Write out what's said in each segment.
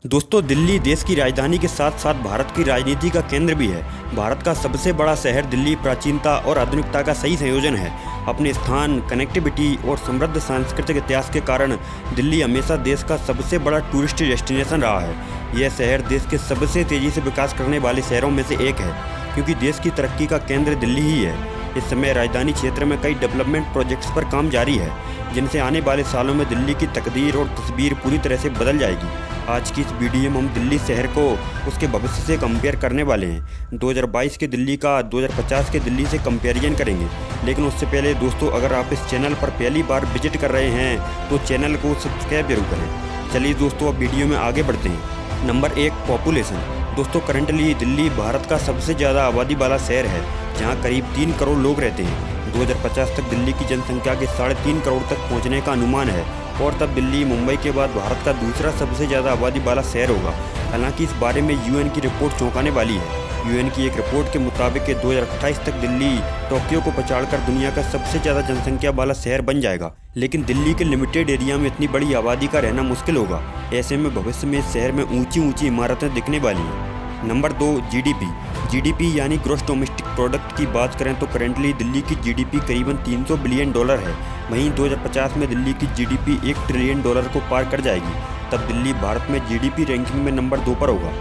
दोस्तों, दिल्ली देश की राजधानी के साथ साथ भारत की राजनीति का केंद्र भी है। भारत का सबसे बड़ा शहर दिल्ली प्राचीनता और आधुनिकता का सही संयोजन है। अपने स्थान, कनेक्टिविटी और समृद्ध सांस्कृतिक इतिहास के कारण दिल्ली हमेशा देश का सबसे बड़ा टूरिस्ट डेस्टिनेशन रहा है। यह शहर देश के सबसे तेज़ी से विकास करने वाले शहरों में से एक है, क्योंकि देश की तरक्की का केंद्र दिल्ली ही है। इस समय राजधानी क्षेत्र में कई डेवलपमेंट प्रोजेक्ट्स पर काम जारी है, जिनसे आने वाले सालों में दिल्ली की तकदीर और तस्वीर पूरी तरह से बदल जाएगी। आज की इस वीडियो में हम दिल्ली शहर को उसके भविष्य से कंपेयर करने वाले हैं। 2022 के दिल्ली का 2050 के दिल्ली से कंपेरिजन करेंगे। लेकिन उससे पहले दोस्तों, अगर आप इस चैनल पर पहली बार विजिट कर रहे हैं तो चैनल को सब्सक्राइब जरूर करें। चलिए दोस्तों, अब वीडियो में आगे बढ़ते हैं। Number 1, population. दोस्तों, करंटली दिल्ली भारत का सबसे ज़्यादा आबादी वाला शहर है, जहाँ करीब 3 करोड़ लोग रहते हैं। 2050 तक दिल्ली की जनसंख्या के 3.5 करोड़ तक पहुँचने का अनुमान है, और तब दिल्ली मुंबई के बाद भारत का दूसरा सबसे ज़्यादा आबादी वाला शहर होगा। हालांकि इस बारे में यूएन की रिपोर्ट चौंकाने वाली है। यूएन की एक रिपोर्ट के मुताबिक 2028 तक दिल्ली टोक्यो को पछाड़कर दुनिया का सबसे ज़्यादा जनसंख्या वाला शहर बन जाएगा। लेकिन दिल्ली के लिमिटेड एरिया में इतनी बड़ी आबादी का रहना मुश्किल होगा। ऐसे में भविष्य में इस शहर में ऊंची ऊंची इमारतें दिखने वाली हैं। नंबर 2, जीडीपी यानी ग्रॉस डोमेस्टिक प्रोडक्ट की बात करें तो करेंटली दिल्ली की जीडीपी करीबन $300 बिलियन है। वहीं 2050 में दिल्ली की जीडीपी $1 ट्रिलियन को पार कर जाएगी। तब दिल्ली भारत में जीडीपी रैंकिंग में नंबर 2 पर होगा।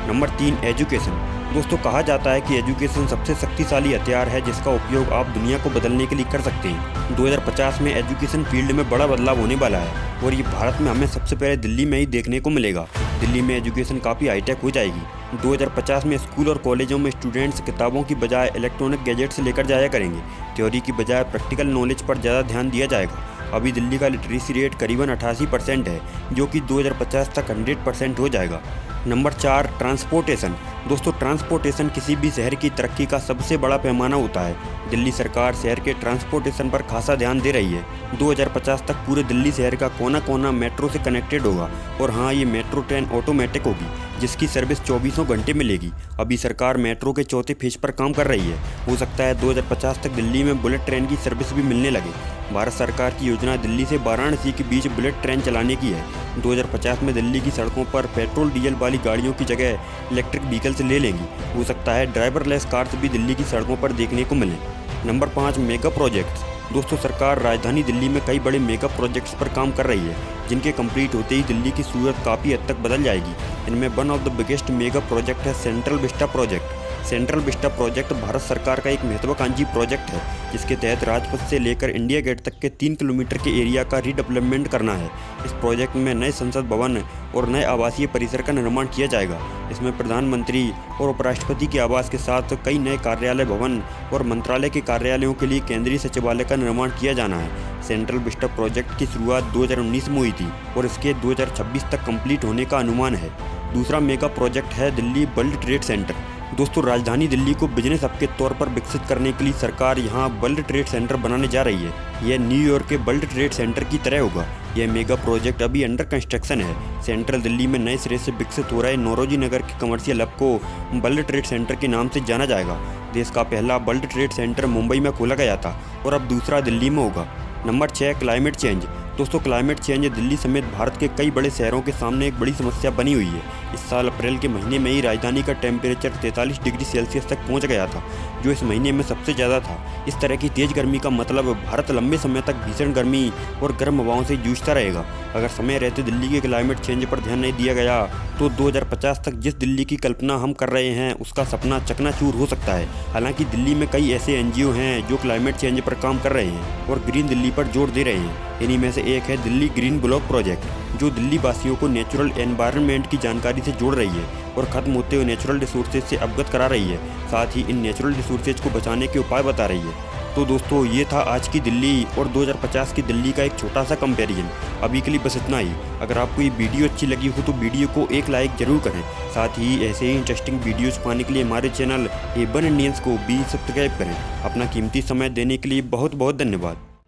Number 3, education. दोस्तों, कहा जाता है कि एजुकेशन सबसे शक्तिशाली हथियार है, जिसका उपयोग आप दुनिया को बदलने के लिए कर सकते हैं। 2050 में एजुकेशन फील्ड में बड़ा बदलाव होने वाला है, और ये भारत में हमें सबसे पहले दिल्ली में ही देखने को मिलेगा। दिल्ली में एजुकेशन काफ़ी हाईटेक हो जाएगी। 2050 में स्कूल और कॉलेजों में स्टूडेंट्स किताबों की बजाय इलेक्ट्रॉनिक गैजेट्स लेकर जाया करेंगे। थ्योरी की बजाय प्रैक्टिकल नॉलेज पर ज़्यादा ध्यान दिया जाएगा। अभी दिल्ली का लिटरेसी रेट करीबन 88% है, जो कि 2050 तक 100% हो जाएगा। Number 4, transportation. दोस्तों, ट्रांसपोर्टेशन किसी भी शहर की तरक्की का सबसे बड़ा पैमाना होता है। दिल्ली सरकार शहर के ट्रांसपोर्टेशन पर खासा ध्यान दे रही है। 2050 तक पूरे दिल्ली शहर का कोना कोना मेट्रो से कनेक्टेड होगा। और हाँ, ये मेट्रो ट्रेन ऑटोमेटिक होगी, जिसकी सर्विस 24 घंटे मिलेगी। अभी सरकार मेट्रो के चौथे फेज पर काम कर रही है। हो सकता है 2050 तक दिल्ली में बुलेट ट्रेन की सर्विस भी मिलने लगे। भारत सरकार की योजना दिल्ली से वाराणसी के बीच बुलेट ट्रेन चलाने की है। 2050 में दिल्ली की सड़कों पर पेट्रोल डीजल वाली गाड़ियों की जगह इलेक्ट्रिक व्हीकल्स ले लेंगी। हो सकता है ड्राइवरलेस कार्स भी दिल्ली की सड़कों पर देखने को मिलें। Number 5, mega projects. दोस्तों, सरकार राजधानी दिल्ली में कई बड़े मेगा प्रोजेक्ट्स पर काम कर रही है, जिनके कंप्लीट होते ही दिल्ली की सूरत काफ़ी हद तक बदल जाएगी। इनमें one of the biggest mega project है central vista project. Central vista project Bharat सरकार का एक महत्वाकांक्षी प्रोजेक्ट है, जिसके तहत राजपथ से लेकर इंडिया गेट तक के 3 किलोमीटर के एरिया का रीडेवलपमेंट करना है। इस प्रोजेक्ट में नए संसद भवन और नए आवासीय परिसर का निर्माण किया जाएगा। इसमें प्रधानमंत्री और उपराष्ट्रपति के आवास के साथ कई नए कार्यालय भवन और मंत्रालय के कार्यालयों के लिए केंद्रीय सचिवालय का निर्माण किया जाना है। सेंट्रल विस्टा प्रोजेक्ट की शुरुआत 2019 में हुई थी, और इसके 2026 तक कंप्लीट होने का अनुमान है। दूसरा मेगा प्रोजेक्ट है दिल्ली वर्ल्ड ट्रेड सेंटर। दोस्तों, राजधानी दिल्ली को बिजनेस हब के तौर पर विकसित करने के लिए सरकार यहाँ वर्ल्ड ट्रेड सेंटर बनाने जा रही है। यह न्यूयॉर्क के वर्ल्ड ट्रेड सेंटर की तरह होगा। यह मेगा प्रोजेक्ट अभी अंडर कंस्ट्रक्शन है। सेंट्रल दिल्ली में नए सिरे से विकसित हो रहे नौरोजी नगर के कमर्शियल हब को वर्ल्ड ट्रेड सेंटर के नाम से जाना जाएगा। देश का पहला वर्ल्ड ट्रेड सेंटर मुंबई में खोला गया था, और अब दूसरा दिल्ली में होगा। Number 6, climate change. दोस्तों, क्लाइमेट चेंज दिल्ली समेत भारत के कई बड़े शहरों के सामने एक बड़ी समस्या बनी हुई है। इस साल अप्रैल के महीने में ही राजधानी का टेम्परेचर 43 डिग्री सेल्सियस तक पहुंच गया था, जो इस महीने में सबसे ज़्यादा था। इस तरह की तेज़ गर्मी का मतलब भारत लंबे समय तक भीषण गर्मी और गर्म हवाओं से जूझता रहेगा। अगर समय रहते दिल्ली के क्लाइमेट चेंज पर ध्यान नहीं दिया गया तो 2050 तक जिस दिल्ली की कल्पना हम कर रहे हैं, उसका सपना चकनाचूर हो सकता है। हालांकि दिल्ली में कई ऐसे एनजीओ हैं जो क्लाइमेट चेंज पर काम कर रहे हैं और ग्रीन दिल्ली पर जोर दे रहे हैं। इन्हीं में से एक है दिल्ली ग्रीन ब्लॉक प्रोजेक्ट, जो दिल्ली वासियों को नेचुरल एनवायरनमेंट की जानकारी से जोड़ रही है और ख़त्म होते हुए नेचुरल रिसोर्सेज से अवगत करा रही है। साथ ही इन नेचुरल रिसोर्सेज को बचाने के उपाय बता रही है। तो दोस्तों, ये था आज की दिल्ली और 2050 की दिल्ली का एक छोटा सा कंपैरिजन। अभी के लिए बस इतना ही। अगर आपको ये वीडियो अच्छी लगी हो तो वीडियो को एक लाइक जरूर करें। साथ ही ऐसे ही इंटरेस्टिंग वीडियोज़ पाने के लिए हमारे चैनल A1 इंडियंस को भी सब्सक्राइब करें। अपना कीमती समय देने के लिए बहुत बहुत धन्यवाद।